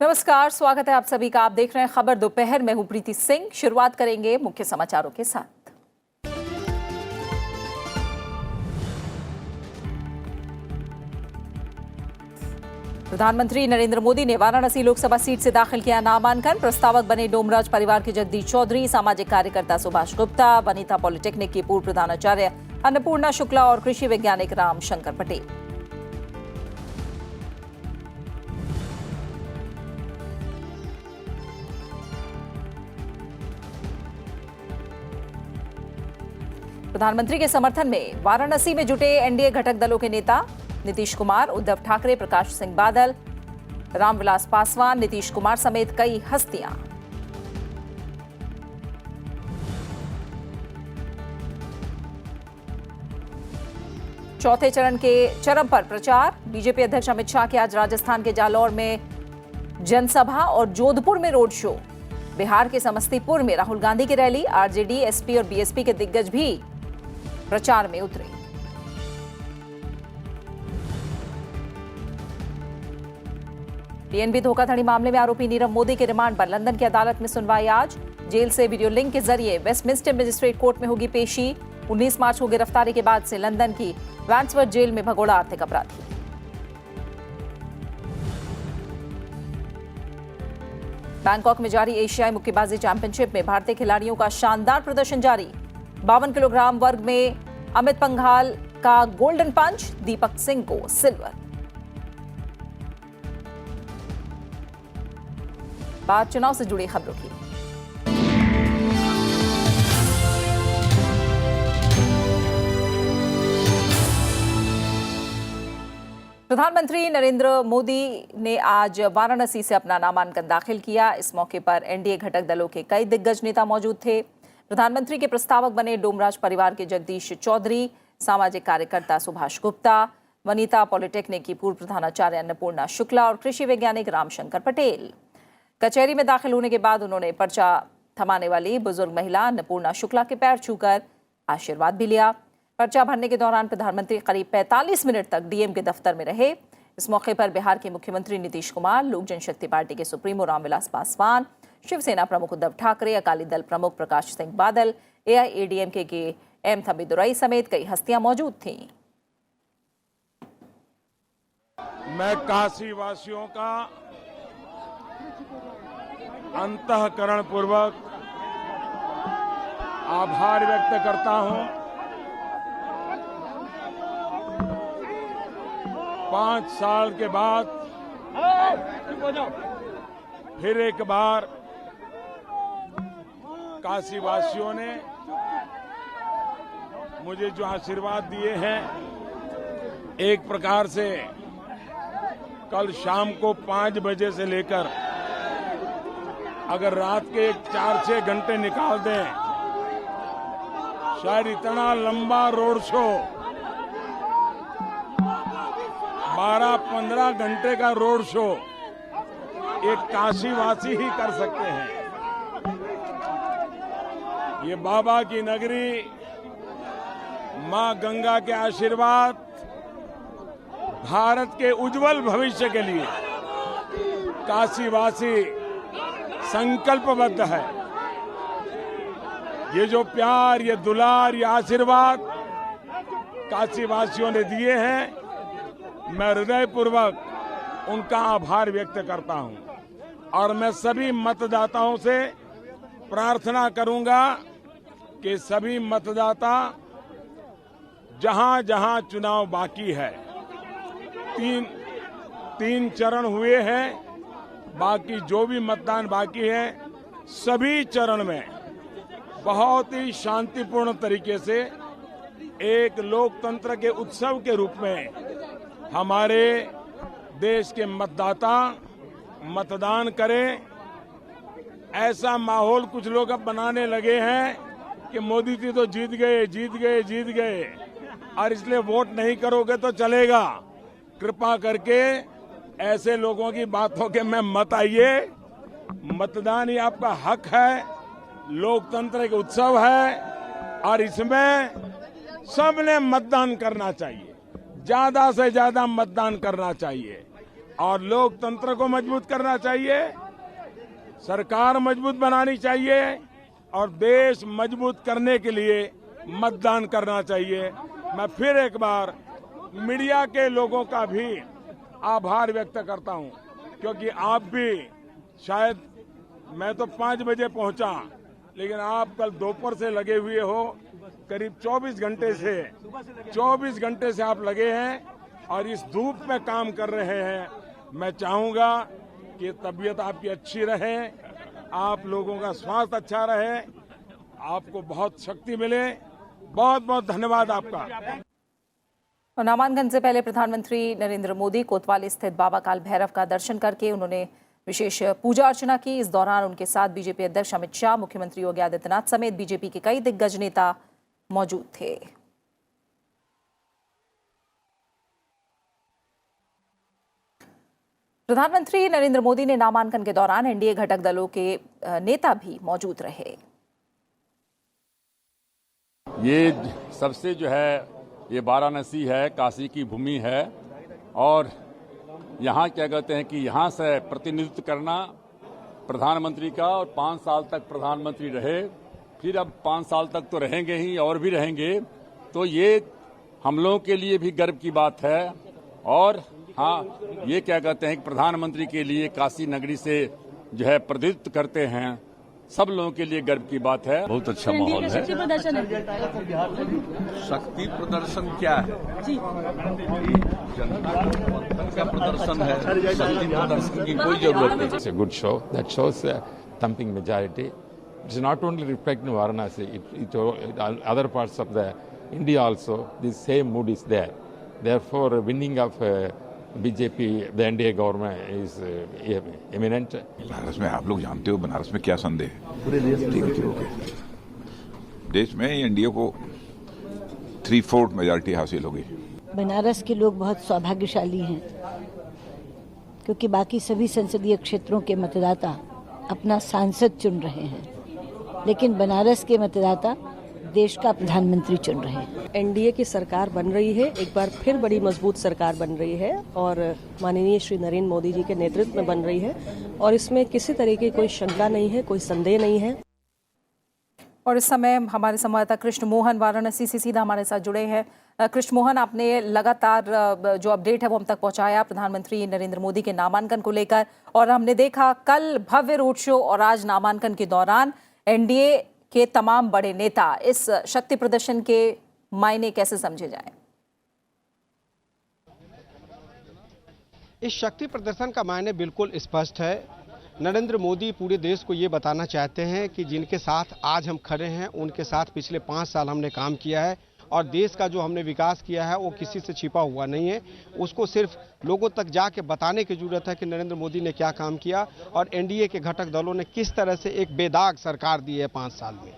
नमस्कार, स्वागत है आप सभी का। आप देख रहे हैं खबर दोपहर में। हूं प्रीति सिंह। शुरुआत करेंगे मुख्य समाचारों के साथ। प्रधानमंत्री नरेंद्र मोदी ने वाराणसी लोकसभा सीट से दाखिल किया नामांकन। प्रस्तावक बने डोमराज परिवार के जगदीश चौधरी, सामाजिक कार्यकर्ता सुभाष गुप्ता, वनिता पॉलिटेक्निक की पूर्व प्रधानाचार्य अन्नपूर्णा शुक्ला और कृषि वैज्ञानिक राम शंकर पटेल। प्रधानमंत्री के समर्थन में वाराणसी में जुटे एनडीए घटक दलों के नेता नीतीश कुमार, उद्धव ठाकरे, प्रकाश सिंह बादल, रामविलास पासवान, नीतीश कुमार समेत कई हस्तियां। चौथे चरण के चरम पर प्रचार। बीजेपी अध्यक्ष अमित शाह के आज राजस्थान के जालौर में जनसभा और जोधपुर में रोड शो। बिहार के समस्तीपुर में राहुल गांधी की रैली। आरजेडी, एसपी और बीएसपी के दिग्गज भी प्रचार में उतरे। पीएनबी धोखाधड़ी मामले में आरोपी नीरव मोदी के रिमांड पर लंदन की अदालत में सुनवाई आज। जेल से वीडियो लिंक के जरिए वेस्टमिंस्टर मजिस्ट्रेट कोर्ट में होगी पेशी। 19 मार्च को गिरफ्तारी के बाद से लंदन की वैंड्सवर्थ जेल में भगोड़ा आर्थिक अपराधी। बैंकॉक में जारी एशियाई मुक्केबाजी चैंपियनशिप में भारतीय खिलाड़ियों का शानदार प्रदर्शन जारी। 52 किलोग्राम वर्ग में अमित पंघाल का गोल्डन पंच, दीपक सिंह को सिल्वर। बात चुनाव से जुड़ी खबरों की। प्रधानमंत्री नरेंद्र मोदी ने आज वाराणसी से अपना नामांकन दाखिल किया। इस मौके पर एनडीए घटक दलों के कई दिग्गज नेता मौजूद थे। प्रधानमंत्री के प्रस्तावक बने डोमराज परिवार के जगदीश चौधरी, सामाजिक कार्यकर्ता सुभाष गुप्ता, वनिता पॉलिटेक्निक की पूर्व प्रधानाचार्य अन्नपूर्णा शुक्ला और कृषि वैज्ञानिक राम शंकर पटेल। कचहरी में दाखिल होने के बाद उन्होंने पर्चा थमाने वाली बुजुर्ग महिला अन्नपूर्णा शुक्ला के पैर छूकर आशीर्वाद भी लिया। पर्चा भरने के दौरान प्रधानमंत्री करीब 45 मिनट तक डीएम के दफ्तर में रहे। इस मौके पर बिहार के मुख्यमंत्री नीतीश कुमार, लोक जनशक्ति पार्टी के सुप्रीमो रामविलास पासवान, शिवसेना प्रमुख उद्धव ठाकरे, अकाली दल प्रमुख प्रकाश सिंह बादल, एआईएडीएमके के एम थंबीदुरई समेत कई हस्तियां मौजूद थीं। मैं काशी वासियों का अंतःकरण पूर्वक आभार व्यक्त करता हूं। 5 साल के बाद फिर एक बार काशी वासियों ने मुझे जो आशीर्वाद दिए हैं, एक प्रकार से कल शाम को 5 बजे से लेकर अगर रात के 4-6 घंटे निकाल दें, शायद इतना लंबा रोड शो 12-15 घंटे का रोड शो एक काशीवासी ही कर सकते हैं। ये बाबा की नगरी, मां गंगा के आशीर्वाद, भारत के उज्जवल भविष्य के लिए काशीवासी संकल्पबद्ध है। ये जो प्यार, ये दुलार, ये आशीर्वाद काशीवासियों ने दिए हैं, मैं हृदयपूर्वक उनका आभार व्यक्त करता हूं। और मैं सभी मतदाताओं से प्रार्थना करूंगा कि सभी मतदाता जहां जहां चुनाव बाकी है, तीन चरण हुए हैं, बाकी जो भी मतदान बाकी है, सभी चरण में बहुत ही शांतिपूर्ण तरीके से एक लोकतंत्र के उत्सव के रूप में हमारे देश के मतदाता मतदान करें। ऐसा माहौल कुछ लोग अब बनाने लगे हैं कि मोदी जी तो जीत गए और इसलिए वोट नहीं करोगे तो चलेगा। कृपा करके ऐसे लोगों की बातों के में मत आइए। मतदान ही आपका हक है, लोकतंत्र एक उत्सव है और इसमें सबने मतदान करना चाहिए, ज्यादा से ज्यादा मतदान करना चाहिए। और लोकतंत्र को मजबूत करना चाहिए, सरकार मजबूत बनानी चाहिए और देश मजबूत करने के लिए मतदान करना चाहिए। मैं फिर एक बार मीडिया के लोगों का भी आभार व्यक्त करता हूं, क्योंकि आप भी शायद, मैं तो 5 बजे पहुंचा, लेकिन आप कल दोपहर से लगे हुए हो, करीब 24 घंटे से आप लगे हैं और इस धूप में काम कर रहे हैं। मैं चाहूंगा कि तबीयत आपकी अच्छी रहे, आप लोगों का स्वास्थ्य अच्छा रहे, आपको बहुत शक्ति मिले। बहुत बहुत धन्यवाद आपका। और नामांकन से पहले प्रधानमंत्री नरेंद्र मोदी कोतवाली स्थित बाबा काल भैरव का दर्शन करके उन्होंने विशेष पूजा अर्चना की। इस दौरान उनके साथ बीजेपी अध्यक्ष अमित शाह, मुख्यमंत्री योगी आदित्यनाथ समेत बीजेपी के कई दिग्गज नेता मौजूद थे। प्रधानमंत्री नरेंद्र मोदी ने नामांकन के दौरान एनडीए घटक दलों के नेता भी मौजूद रहे। ये सबसे जो है, ये वाराणसी है, काशी की भूमि है और यहाँ क्या कहते हैं कि यहाँ से प्रतिनिधित्व करना प्रधानमंत्री का, और 5 साल तक प्रधानमंत्री रहे, फिर अब 5 साल तक तो रहेंगे ही और भी रहेंगे, तो ये हम लोगों के लिए भी गर्व की बात है। और हाँ, ये क्या कहते हैं कि प्रधानमंत्री के लिए काशी नगरी से जो है प्रतिनिधित्व करते हैं, सब लोगों के लिए गर्व की बात है। बहुत अच्छा माहौल है। शक्ति प्रदर्शन शक्ति प्रदर्शन क्या है? जनता का प्रदर्शन है, शक्ति प्रदर्शन की कोई जरूरत नहीं। It's a good show that shows a thumping majority. It's not only reflecting Varanasi, it other parts of the India also. This same mood is there. Therefore, winning of BJP, the NDA government is imminent. Banaras में आप लोग जानते हो, बनारस में क्या संदेह है? पूरे देश में एनडीए को 3/4 मेजॉरिटी हासिल होगी। बनारस के लोग बहुत सौभाग्यशाली हैं, क्योंकि बाकी सभी संसदीय क्षेत्रों के मतदाता अपना सांसद चुन रहे हैं, लेकिन बनारस के मतदाता देश का प्रधानमंत्री चुन रहे हैं। एनडीए की सरकार बन रही है, एक बार फिर बड़ी मजबूत सरकार बन रही है और माननीय श्री नरेंद्र मोदी जी के नेतृत्व में बन रही है, और इसमें किसी तरह की कोई शंका नहीं है, कोई संदेह नहीं है। और इस समय हमारे संवाददाता कृष्ण मोहन वाराणसी से सीधा हमारे साथ जुड़े हैं। कृष्ण मोहन, आपने लगातार जो अपडेट है वो हम तक पहुंचाया प्रधानमंत्री नरेंद्र मोदी के नामांकन को लेकर, और हमने देखा कल भव्य रोड शो और आज नामांकन के दौरान एनडीए के तमाम बड़े नेता। इस शक्ति प्रदर्शन के मायने कैसे समझे जाएं? इस शक्ति प्रदर्शन का मायने बिल्कुल स्पष्ट है। नरेंद्र मोदी पूरे देश को ये बताना चाहते हैं कि जिनके साथ आज हम खड़े हैं, उनके साथ पिछले 5 साल हमने काम किया है, और देश का जो हमने विकास किया है वो किसी से छिपा हुआ नहीं है। उसको सिर्फ लोगों तक जाके बताने की जरूरत है कि नरेंद्र मोदी ने क्या काम किया और एनडीए के घटक दलों ने किस तरह से एक बेदाग सरकार दी है 5 साल में।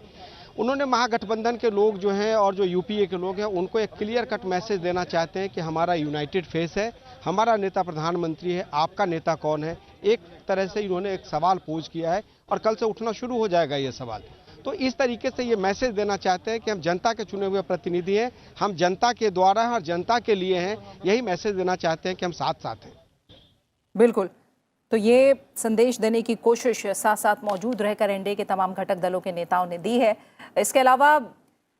उन्होंने महागठबंधन के लोग जो हैं और जो यूपीए के लोग हैं, उनको एक क्लियर कट मैसेज देना चाहते हैं कि हमारा यूनाइटेड फेस है, हमारा नेता प्रधानमंत्री है, आपका नेता कौन है। एक तरह से इन्होंने एक सवाल पूछ किया है और कल से उठना शुरू हो जाएगा ये सवाल। तो इस तरीके से ये मैसेज देना चाहते हैं कि हम जनता के चुने हुए प्रतिनिधि हैं, हम जनता के द्वारा हैं और जनता के लिए हैं। यही मैसेज देना चाहते हैं कि हम साथ साथ हैं। बिल्कुल, तो ये संदेश देने की कोशिश साथ साथ मौजूद रहकर एनडीए के तमाम घटक दलों के नेताओं ने दी है। इसके अलावा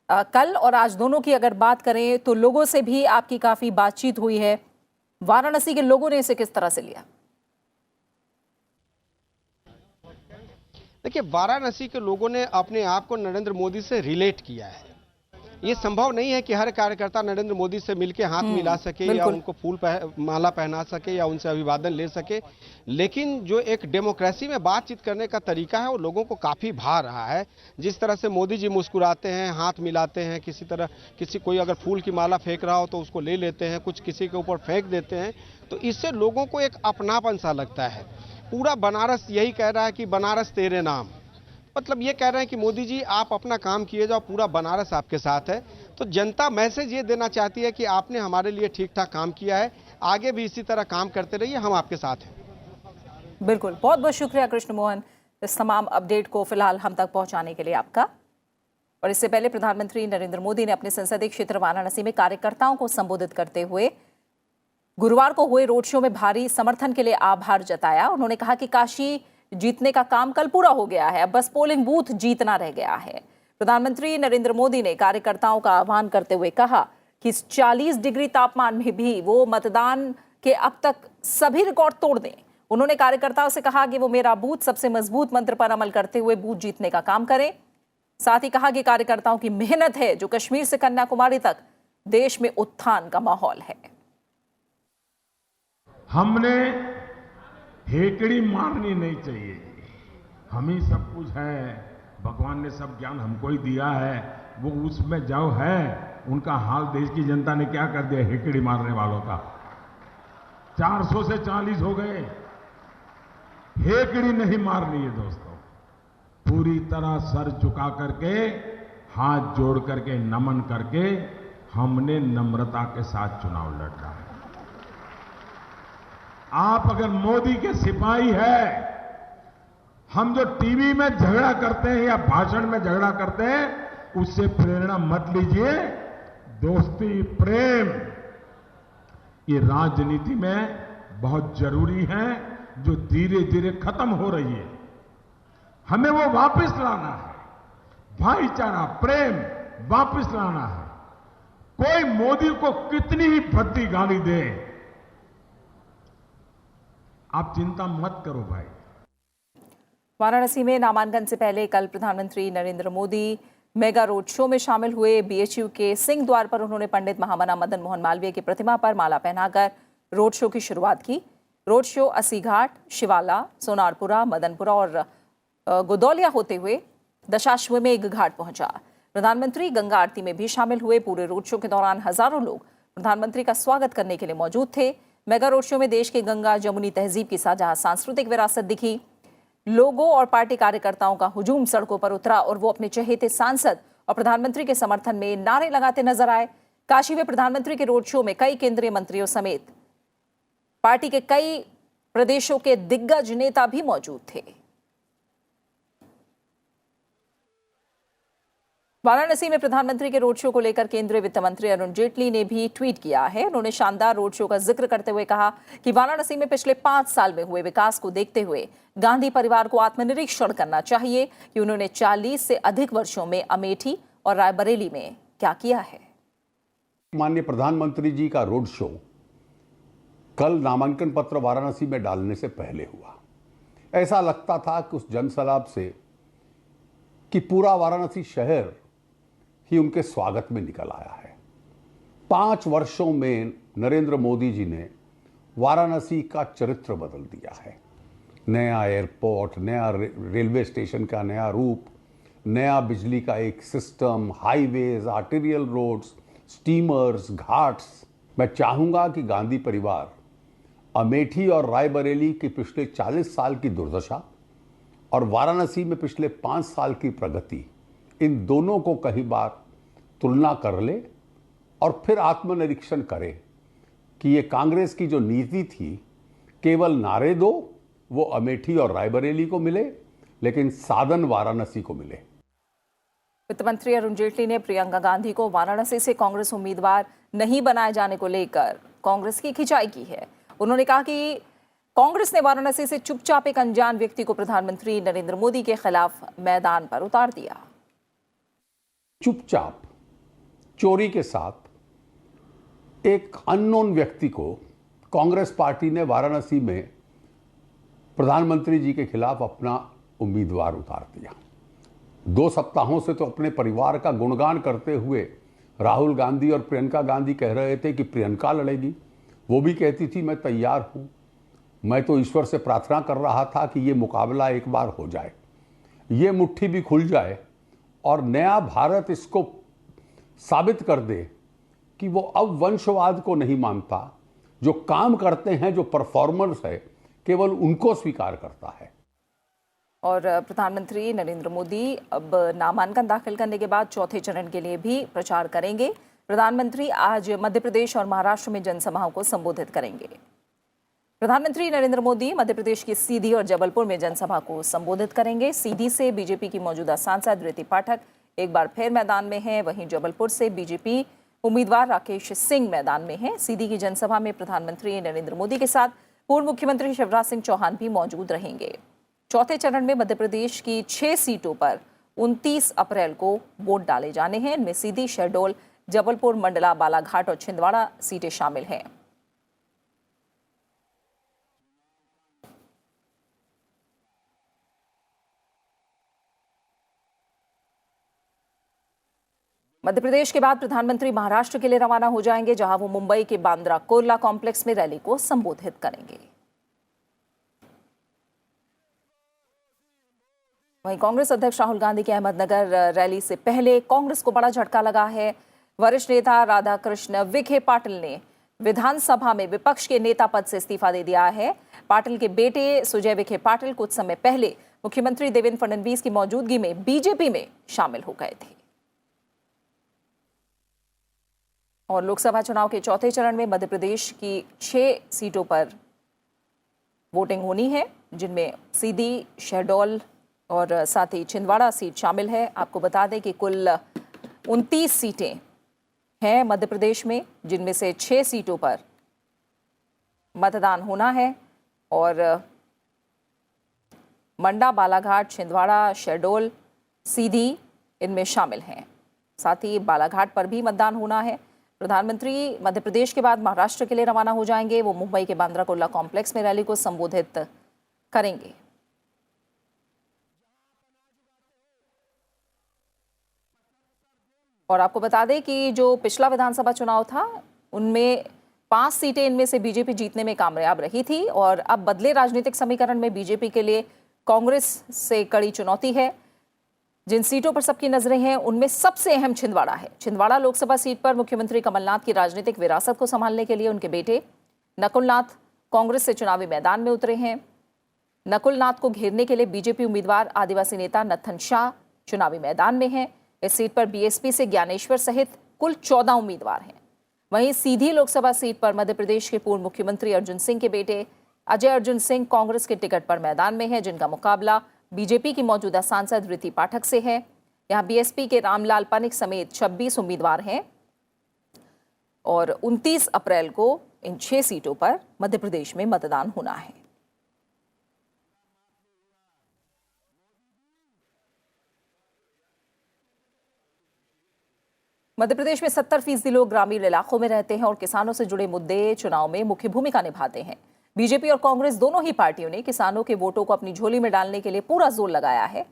कल और आज दोनों की अगर बात करें तो लोगों से भी आपकी काफी बातचीत हुई है। वाराणसी के लोगों ने इसे किस तरह से लिया? देखिए, वाराणसी के लोगों ने अपने आप को नरेंद्र मोदी से रिलेट किया है। ये संभव नहीं है कि हर कार्यकर्ता नरेंद्र मोदी से मिलकर हाथ मिला सके या उनको फूल माला पहना सके या उनसे अभिवादन ले सके, लेकिन जो एक डेमोक्रेसी में बातचीत करने का तरीका है वो लोगों को काफी भा रहा है। जिस तरह से मोदी जी मुस्कुराते हैं, हाथ मिलाते हैं, किसी तरह कोई अगर फूल की माला फेंक रहा हो तो उसको ले लेते हैं, कुछ किसी के ऊपर फेंक देते हैं, तो इससे लोगों को एक अपनापन सा लगता है। पूरा बनारस यही कह रहा है कि बनारस तेरे नाम, मतलब ये कह रहे हैं कि मोदी जी आप अपना काम किए जाओ, पूरा बनारस आपके साथ है। तो जनता मैसेज ये देना चाहती है कि आपने हमारे लिए ठीक ठाक काम किया है, आगे भी इसी तरह काम करते रहिए, हम आपके साथ हैं। बिल्कुल, बहुत बहुत शुक्रिया कृष्ण मोहन इस तमाम अपडेट को फिलहाल हम तक पहुंचाने के लिए आपका। और इससे पहले प्रधानमंत्री नरेंद्र मोदी ने अपने संसदीय क्षेत्र वाराणसी में कार्यकर्ताओं को संबोधित करते हुए गुरुवार को हुए रोड शो में भारी समर्थन के लिए आभार जताया। उन्होंने कहा कि काशी जीतने का काम कल पूरा हो गया है, अब बस पोलिंग बूथ जीतना रह गया है। प्रधानमंत्री नरेंद्र मोदी ने कार्यकर्ताओं का आह्वान करते हुए कहा कि इस 40 डिग्री तापमान में भी वो मतदान के अब तक सभी रिकॉर्ड तोड़ दें। उन्होंने कार्यकर्ताओं से कहा कि वो मेरा बूथ सबसे मजबूत मंत्र पर अमल करते हुए बूथ जीतने का काम करें। साथ ही कहा कि कार्यकर्ताओं की मेहनत है जो कश्मीर से कन्याकुमारी तक देश में उत्थान का माहौल है। हमने हेकड़ी मारनी नहीं चाहिए। हम ही सब कुछ है, भगवान ने सब ज्ञान हमको ही दिया है। वो उसमें जो है उनका हाल देश की जनता ने क्या कर दिया हेकड़ी मारने वालों का। 400 से 40 हो गए। हेकड़ी नहीं मारनी है दोस्तों, पूरी तरह सर झुका करके हाथ जोड़ करके नमन करके हमने नम्रता के साथ चुनाव लड़ना है। आप अगर मोदी के सिपाही है, हम जो टीवी में झगड़ा करते हैं या भाषण में झगड़ा करते हैं उससे प्रेरणा मत लीजिए। दोस्ती प्रेम ये राजनीति में बहुत जरूरी है, जो धीरे धीरे खत्म हो रही है। हमें वो वापस लाना है, भाईचारा प्रेम वापस लाना है। कोई मोदी को कितनी ही भद्दी गाली दे, आप चिंता मत करो भाई। वाराणसी में नामांकन से पहले कल प्रधानमंत्री Narendra Modi mega road show में शामिल हुए। बीएचयू के सिंह द्वार पर उन्होंने पंडित महामना मदन मोहन मालवीय की प्रतिमा पर माला पहनाकर रोड शो की शुरुआत की। रोड शो अस्सी घाट, शिवाला, सोनारपुरा, मदनपुरा और गोदौलिया होते हुए दशाश्वमेध घाट पहुंचा। प्रधानमंत्री गंगा आरती में भी शामिल हुए। पूरे रोड शो के दौरान हजारों लोग प्रधानमंत्री का स्वागत करने के लिए मौजूद थे। मेगा रोड शो में देश के गंगा जमुनी तहजीब की साझा सांस्कृतिक विरासत दिखी। लोगों और पार्टी कार्यकर्ताओं का हुजूम सड़कों पर उतरा और वो अपने चहेते सांसद और प्रधानमंत्री के समर्थन में नारे लगाते नजर आए। काशी में प्रधानमंत्री के रोड शो में कई केंद्रीय मंत्रियों समेत पार्टी के कई प्रदेशों के दिग्गज नेता भी मौजूद थे। वाराणसी में प्रधानमंत्री के रोड शो को लेकर केंद्रीय वित्त मंत्री अरुण जेटली ने भी ट्वीट किया है। उन्होंने शानदार रोड शो का जिक्र करते हुए कहा कि वाराणसी में पिछले 5 साल में हुए विकास को देखते हुए गांधी परिवार को आत्मनिरीक्षण करना चाहिए कि उन्होंने 40 से अधिक वर्षों में अमेठी और रायबरेली में क्या किया है। माननीय प्रधानमंत्री जी का रोड शो कल नामांकन पत्र वाराणसी में डालने से पहले हुआ। ऐसा लगता था कि उस जनसैलाब से कि पूरा वाराणसी शहर ही उनके स्वागत में निकल आया है। 5 वर्षों में नरेंद्र मोदी जी ने वाराणसी का चरित्र बदल दिया है। नया एयरपोर्ट, नया रेलवे स्टेशन का नया रूप, नया बिजली का एक system, highways, arterial roads, steamers, ghats. मैं चाहूंगा कि गांधी परिवार अमेठी और रायबरेली की पिछले 40 साल की दुर्दशा और वाराणसी में पिछले 5 साल की प्रगति, इन दोनों को कई बार तुलना कर ले और फिर आत्मनिरीक्षण करे कि ये कांग्रेस की जो नीति थी केवल नारे दो, वो अमेठी और रायबरेली को मिले लेकिन साधन वाराणसी को मिले। वित्त मंत्री अरुण जेटली ने प्रियंका गांधी को वाराणसी से कांग्रेस उम्मीदवार नहीं बनाए जाने को लेकर कांग्रेस की खिंचाई की है। उन्होंने कहा कि कांग्रेस ने वाराणसी से चुपचाप एक अनजान व्यक्ति को प्रधानमंत्री नरेंद्र मोदी के खिलाफ मैदान पर उतार दिया। चुपचाप चोरी के साथ एक अननोन व्यक्ति को कांग्रेस पार्टी ने वाराणसी में प्रधानमंत्री जी के खिलाफ अपना उम्मीदवार उतार दिया। 2 सप्ताहों से तो अपने परिवार का गुणगान करते हुए राहुल गांधी और प्रियंका गांधी कह रहे थे कि प्रियंका लड़ेगी। वो भी कहती थी मैं तैयार हूं। मैं तो ईश्वर से प्रार्थना कर रहा था कि ये मुकाबला एक बार हो जाए, ये मुट्ठी भी खुल जाए और नया भारत इसको साबित कर दे कि वो अब वंशवाद को नहीं मानता, जो काम करते हैं, जो परफॉर्मर्स है, केवल उनको स्वीकार करता है। और प्रधानमंत्री नरेंद्र मोदी अब नामांकन दाखिल करने के बाद चौथे चरण के लिए भी प्रचार करेंगे। प्रधानमंत्री आज मध्य प्रदेश और महाराष्ट्र में जनसभाओं को संबोधित करेंगे। प्रधानमंत्री नरेंद्र मोदी मध्य प्रदेश की सीधी और जबलपुर में जनसभा को संबोधित करेंगे। सीधी से बीजेपी की मौजूदा सांसद ऋति पाठक एक बार फिर मैदान में हैं, वहीं जबलपुर से बीजेपी उम्मीदवार राकेश सिंह मैदान में हैं। सीधी की जनसभा में प्रधानमंत्री नरेंद्र मोदी के साथ पूर्व मुख्यमंत्री शिवराज सिंह चौहान भी मौजूद रहेंगे। चौथे चरण में मध्य प्रदेश की 6 सीटों पर 29 अप्रैल को वोट डाले जाने हैं। इनमें सीधी, शहडोल, जबलपुर, मंडला, बालाघाट और छिंदवाड़ा सीटें शामिल हैं। मध्य प्रदेश के बाद प्रधानमंत्री महाराष्ट्र के लिए रवाना हो जाएंगे, जहां वो मुंबई के बांद्रा कुर्ला कॉम्प्लेक्स में रैली को संबोधित करेंगे। वहीं कांग्रेस अध्यक्ष राहुल गांधी के अहमदनगर रैली से पहले कांग्रेस को बड़ा झटका लगा है। वरिष्ठ नेता राधाकृष्ण विखे पाटिल ने विधानसभा में विपक्ष के नेता पद से इस्तीफा दे दिया है। पाटिल के बेटे सुजय विखे पाटिल कुछ समय पहले मुख्यमंत्री देवेंद्र फडणवीस की मौजूदगी में बीजेपी में शामिल हो गए थे। और लोकसभा चुनाव के चौथे चरण में मध्य प्रदेश की 6 सीटों पर वोटिंग होनी है, जिनमें सीधी, शहडोल और साथ ही छिंदवाड़ा सीट शामिल है। आपको बता दें कि कुल 29 सीटें हैं मध्य प्रदेश में, जिनमें से 6 सीटों पर मतदान होना है और मंडा, बालाघाट, छिंदवाड़ा, शहडोल, सीधी इनमें शामिल हैं। साथ ही बालाघाट पर भी मतदान होना है। प्रधानमंत्री मध्य प्रदेश के बाद महाराष्ट्र के लिए रवाना हो जाएंगे। वो मुंबई के बांद्रा कुर्ला कॉम्प्लेक्स में रैली को संबोधित करेंगे। और आपको बता दें कि जो पिछला विधानसभा चुनाव था, उनमें 5 सीटें इनमें से बीजेपी जीतने में कामयाब रही थी और अब बदले राजनीतिक समीकरण में बीजेपी के लिए कांग्रेस से कड़ी चुनौती है। जिन सीटों पर सबकी नजरें हैं, उनमें सबसे अहम छिंदवाड़ा है। छिंदवाड़ा लोकसभा सीट पर मुख्यमंत्री कमलनाथ की राजनीतिक विरासत को संभालने के लिए उनके बेटे नकुल नाथ कांग्रेस से चुनावी मैदान में उतरे हैं। नकुल नाथ को घेरने के लिए बीजेपी उम्मीदवार आदिवासी नेता नत्थन शाह चुनावी मैदान में हैं। इस सीट पर बीएसपी से ज्ञानेश्वर सहित कुल 14 उम्मीदवार हैं। वहीं सीधी लोकसभा सीट पर मध्य प्रदेश के पूर्व मुख्यमंत्री अर्जुन सिंह के बेटे अजय अर्जुन सिंह कांग्रेस के टिकट पर मैदान में है, जिनका मुकाबला बीजेपी की मौजूदा सांसद ऋति पाठक से है। यहां बीएसपी के रामलाल पानिक समेत 26 उम्मीदवार हैं और 29 अप्रैल को इन 6 सीटों पर मध्य प्रदेश में मतदान होना है। मध्य प्रदेश में 70% लोग ग्रामीण इलाकों में रहते हैं और किसानों से जुड़े मुद्दे चुनाव में मुख्य भूमिका निभाते हैं। बीजेपी और कांग्रेस दोनों ही पार्टियों ने किसानों के वोटों को अपनी झोली में डालने के लिए पूरा जोर लगाया है।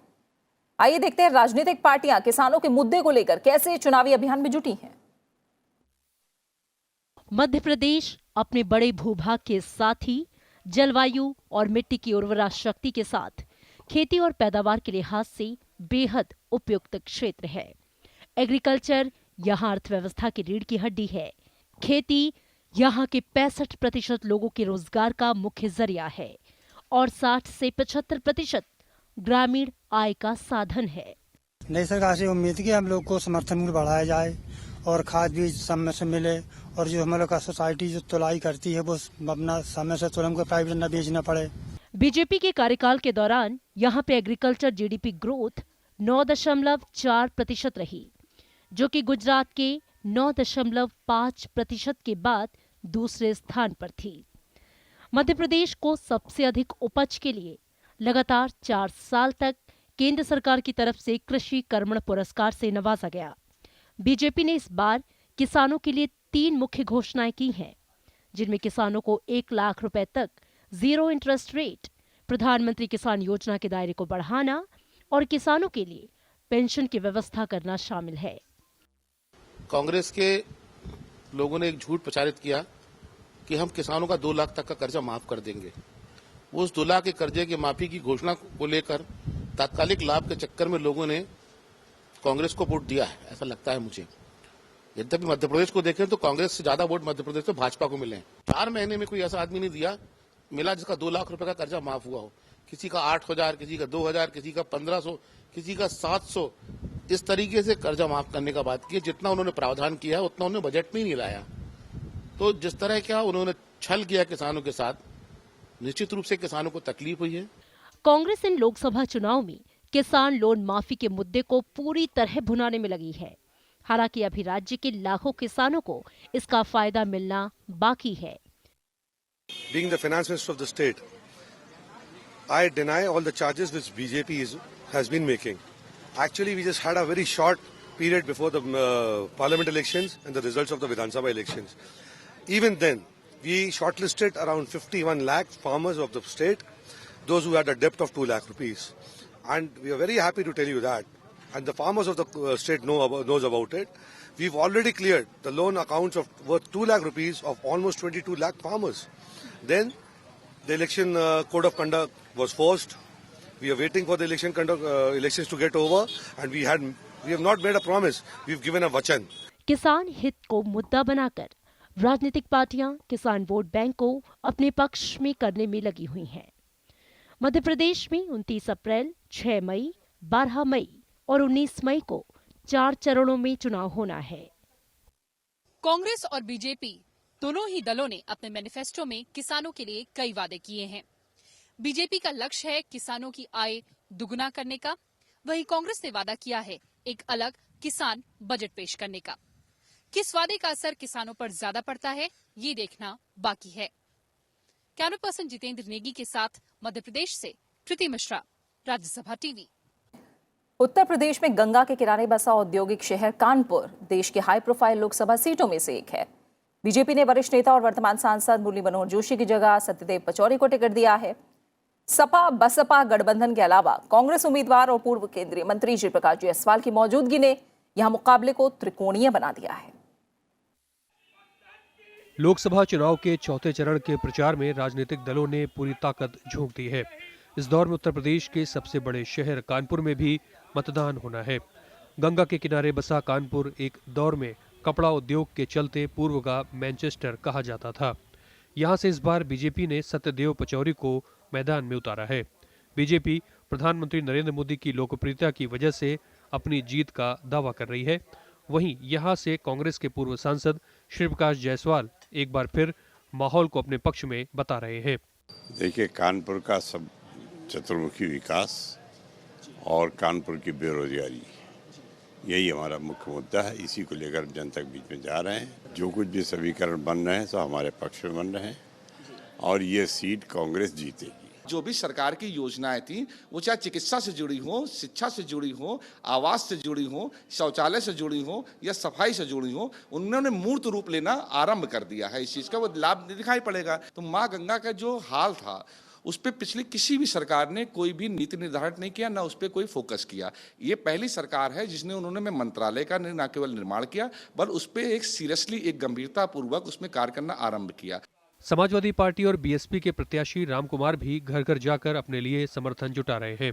आइए देखते हैं राजनीतिक पार्टियां किसानों के मुद्दे को लेकर कैसे चुनावी अभियान में जुटी हैं। मध्य प्रदेश अपने बड़े भूभाग के साथ ही जलवायु और मिट्टी की उर्वरा शक्ति के साथ खेती और पैदावार के लिहाज से बेहद उपयुक्त क्षेत्र है। एग्रीकल्चर यहाँ अर्थव्यवस्था की रीढ़ की हड्डी है। खेती यहाँ के 65% लोगों के रोजगार का मुख्य जरिया है और 60 से 75% ग्रामीण आय का साधन है। नई सरकार से उम्मीद की हम लोग को समर्थन मूल्य बढ़ाया जाए और खाद बीज समय से मिले और जो हम लोग का सोसाइटी जो तुलाई करती है वो अपना समय से तुरंत को प्राइवेट न बेचना पड़े। बीजेपी के कार्यकाल के दौरान यहाँ पे एग्रीकल्चर जीडीपी ग्रोथ 9.4% रही, जो कि गुजरात के 9.5% के बाद दूसरे स्थान पर थी। मध्य प्रदेश को सबसे अधिक उपज के लिए लगातार 4 साल तक केंद्र सरकार की तरफ से कृषि कर्मण पुरस्कार से नवाजा गया। बीजेपी ने इस बार किसानों के लिए 3 मुख्य घोषणाएं की हैं, जिनमें किसानों को 1 लाख रुपए तक 0 इंटरेस्ट रेट, प्रधानमंत्री किसान योजना के दायरे को बढ़ाना और किसानों के लिए पेंशन की व्यवस्था करना शामिल है। कांग्रेस के लोगों ने एक झूठ प्रचारित किया कि हम किसानों का 2 लाख तक का कर्जा माफ कर देंगे। वो उस 2 लाख के कर्जे की माफी की घोषणा को लेकर तात्कालिक लाभ के चक्कर में लोगों ने कांग्रेस को वोट दिया है, ऐसा लगता है मुझे। यद्यपि मध्य प्रदेश को देखें तो कांग्रेस से ज्यादा वोट मध्य प्रदेश में भाजपा को मिले हैं। 4 महीने में कोई ऐसा आदमी नहीं मिला जिसका 2 लाख रुपए का कर्जा माफ हुआ हो। किसी का 8,000, किसी का 2,000, किसी का 1,500, किसी का 700, इस तरीके से कर्जा माफ करने का बात की। जितना उन्होंने प्रावधान किया उतना उन्होंने बजट में ही नहीं लाया। तो जिस तरह क्या उन्होंने छल किया किसानों के साथ, निश्चित रूप से किसानों को तकलीफ हुई है। कांग्रेस इन लोकसभा चुनाव में किसान लोन माफी के मुद्दे को पूरी तरह भुनाने में लगी है। हालांकि अभी राज्य के लाखों किसानों को इसका फायदा मिलना बाकी है। Being the finance minister of the state, I deny all the charges which BJP has been making. Actually, we just had a very short period before the parliament elections and the results of the Vidhan Sabha elections. Even then, we shortlisted around 51 lakh farmers of the state, those who had a debt of 2 lakh rupees. And we are very happy to tell you that. And the farmers of the state knows about it. We've already cleared the loan accounts of worth 2 lakh rupees of almost 22 lakh farmers. Then the election code of conduct was forced. We are waiting for the elections to get over, and we have not made a promise. We've given a vachan. किसान हित को मुद्दा बनाकर राजनीतिक पार्टियां किसान vote bank को अपने पक्ष में करने में लगी हुई हैं। मध्य प्रदेश में 29 अप्रैल, 6 मई, 12 मई और 19 मई को 4 चरणों में चुनाव होना है। कांग्रेस और बीजेपी दोनों ही दलों ने अपने मैनिफेस्टो में किसानों के लिए कई वादे किए हैं। बीजेपी का लक्ष्य है किसानों की आय दुगुना करने का, वहीं कांग्रेस ने वादा किया है एक अलग किसान बजट पेश करने का। किस वादे का असर किसानों पर ज्यादा पड़ता है, ये देखना बाकी है। कैमरा पर्सन जितेंद्र नेगी के साथ मध्य प्रदेश से कृति मिश्रा, राज्यसभा टीवी। उत्तर प्रदेश में गंगा के किनारे बसा औद्योगिक शहर कानपुर देश के हाई प्रोफाइल लोकसभा सीटों में से एक है। बीजेपी ने वरिष्ठ नेता और वर्तमान सांसद मुरली मनोहर जोशी की जगह सत्यदेव पचौरी को टिकट दिया है। सपा बसपा गठबंधन के अलावा कांग्रेस उम्मीदवार और पूर्व केंद्रीय मंत्री श्रीप्रकाश जायसवाल की मौजूदगी ने यहां मुकाबले को त्रिकोणीय बना दिया है। लोकसभा चुनाव के चौथे चरण के प्रचार में राजनीतिक दलों ने पूरी ताकत झोंक दी है। इस दौर में उत्तर प्रदेश के सबसे बड़े शहर कानपुर में भी मतदान होना है। गंगा के किनारे बसा कानपुर एक दौर में कपड़ा उद्योग के चलते पूर्व का मैनचेस्टर कहा जाता था। यहां से इस बार बीजेपी ने सत्यदेव पचौरी को मैदान में उतारा है। बीजेपी प्रधानमंत्री नरेंद्र मोदी की लोकप्रियता की वजह से अपनी जीत का दावा कर रही है। वहीं यहां से कांग्रेस के पूर्व सांसद श्रीप्रकाश जायसवाल एक बार फिर माहौल को अपने पक्ष में बता रहे हैं। देखिए, कानपुर का सब चतुर्मुखी विकास और कानपुर की बेरोजगारी, यही हमारा मुख्य मुद्दा है। इसी को लेकर जनता के बीच में जा रहे हैं। जो कुछ भी समीकरण बन रहे हैं सब हमारे पक्ष में बन रहे हैं और ये सीट कांग्रेस जीतेगी। जो भी सरकार की योजनाएं थी, वो चाहे चिकित्सा से जुड़ी हो, शिक्षा से जुड़ी हो, आवास से जुड़ी हो, शौचालय से जुड़ी हो या सफाई से जुड़ी हो, उन्होंने मूर्त रूप लेना आरंभ कर दिया है। इस चीज का वो लाभ दिखाई पड़ेगा। तो माँ गंगा का जो हाल था, उस पर पिछली किसी भी सरकार ने कोई भी नीति निर्धारण नहीं किया, ना उस पर कोई फोकस किया। ये पहली सरकार है जिसने उन्होंने मंत्रालय का न केवल निर्माण किया, बल्कि उस पर एक सीरियसली, एक गंभीरता पूर्वक उसमें कार्य करना आरंभ किया। समाजवादी पार्टी और बीएसपी के प्रत्याशी रामकुमार भी घर घर जाकर अपने लिए समर्थन जुटा रहे हैं।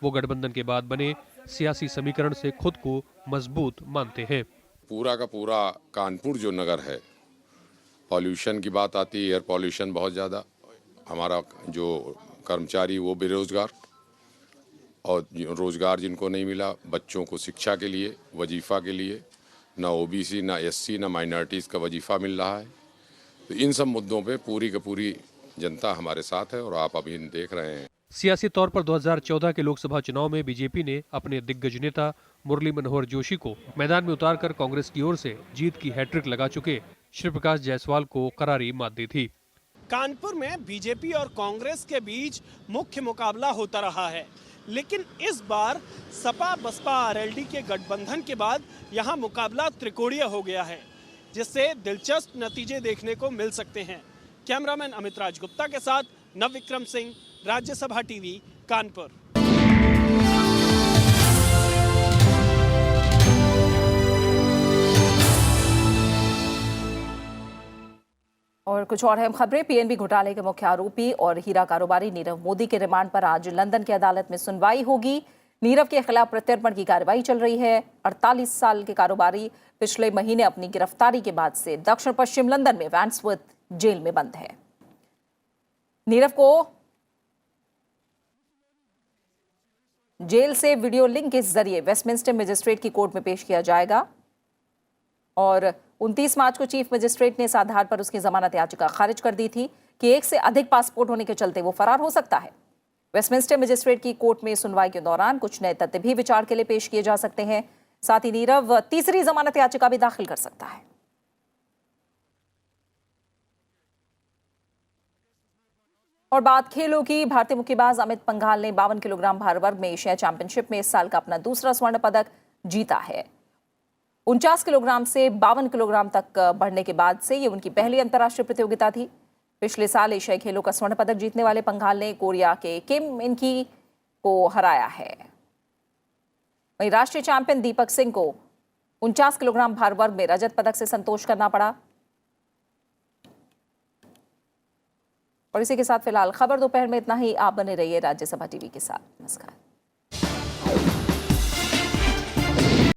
वो गठबंधन के बाद बने सियासी समीकरण से खुद को मजबूत मानते हैं। पूरा का पूरा कानपुर जो नगर है, पॉल्यूशन की बात आती है, एयर पॉल्यूशन बहुत ज़्यादा। हमारा जो कर्मचारी वो बेरोजगार, और रोजगार जिनको नहीं मिला, बच्चों को शिक्षा के लिए, वजीफा के लिए, ना ओबीसी, ना एससी, ना माइनॉरिटीज़ का वजीफा मिल रहा है। तो इन सब मुद्दों पे पूरी की पूरी जनता हमारे साथ है और आप अभी देख रहे हैं। सियासी तौर पर 2014 के लोकसभा चुनाव में बीजेपी ने अपने दिग्गज नेता मुरली मनोहर जोशी को मैदान में उतारकर कांग्रेस की ओर से जीत की हैट्रिक लगा चुके श्रीप्रकाश जायसवाल को करारी मात दी थी। कानपुर में बीजेपी और कांग्रेस के बीच मुख्य मुकाबला होता रहा है, लेकिन इस बार सपा बसपा आरएलडी के गठबंधन के बाद यहां मुकाबला त्रिकोणीय हो गया है, जिससे दिलचस्प नतीजे देखने को मिल सकते हैं। कैमरामैन अमित राज गुप्ता के साथ नवविक्रम सिंह, राज्यसभा टीवी, कानपुर। और कुछ और अहम खबरें। पीएनबी घोटाले के मुख्य आरोपी और हीरा कारोबारी नीरव मोदी के रिमांड पर आज लंदन की अदालत में सुनवाई होगी। नीरव के खिलाफ प्रत्यर्पण की कार्रवाई चल रही है। 48 साल के कारोबारी पिछले महीने अपनी गिरफ्तारी के बाद से दक्षिण पश्चिम लंदन में वैंड्सवर्थ जेल में बंद है। नीरव को जेल से वीडियो लिंक के जरिए वेस्टमिंस्टर मजिस्ट्रेट की कोर्ट में पेश किया जाएगा और 29 मार्च को चीफ मजिस्ट्रेट ने इस आधार पर उसकी जमानत याचिका खारिज कर दी थी कि एक से अधिक पासपोर्ट होने के चलते वो फरार हो सकता है। वेस्टमिंस्टर मजिस्ट्रेट की कोर्ट में सुनवाई के दौरान कुछ नए तथ्य भी विचार के लिए पेश किए जा सकते हैं, साथ ही नीरव तीसरी जमानत याचिका भी दाखिल कर सकता है। और बात खेलों की। भारतीय मुक्केबाज अमित पंघाल ने 52 किलोग्राम भार वर्ग में एशिया चैंपियनशिप में इस साल का अपना दूसरा स्वर्ण पदक जीता है। 49 किलोग्राम से 52 किलोग्राम तक बढ़ने के बाद से ये उनकी पहली अंतर्राष्ट्रीय प्रतियोगिता थी। पिछले साल एशियाई खेलों का स्वर्ण पदक जीतने वाले पंघाल ने कोरिया के किम इनकी को हराया है। वहीं राष्ट्रीय चैंपियन दीपक सिंह को 49 किलोग्राम भार वर्ग में रजत पदक से संतोष करना पड़ा। और इसी के साथ फिलहाल खबर दोपहर में इतना ही। आप बने रहिए राज्यसभा टीवी के साथ। नमस्कार।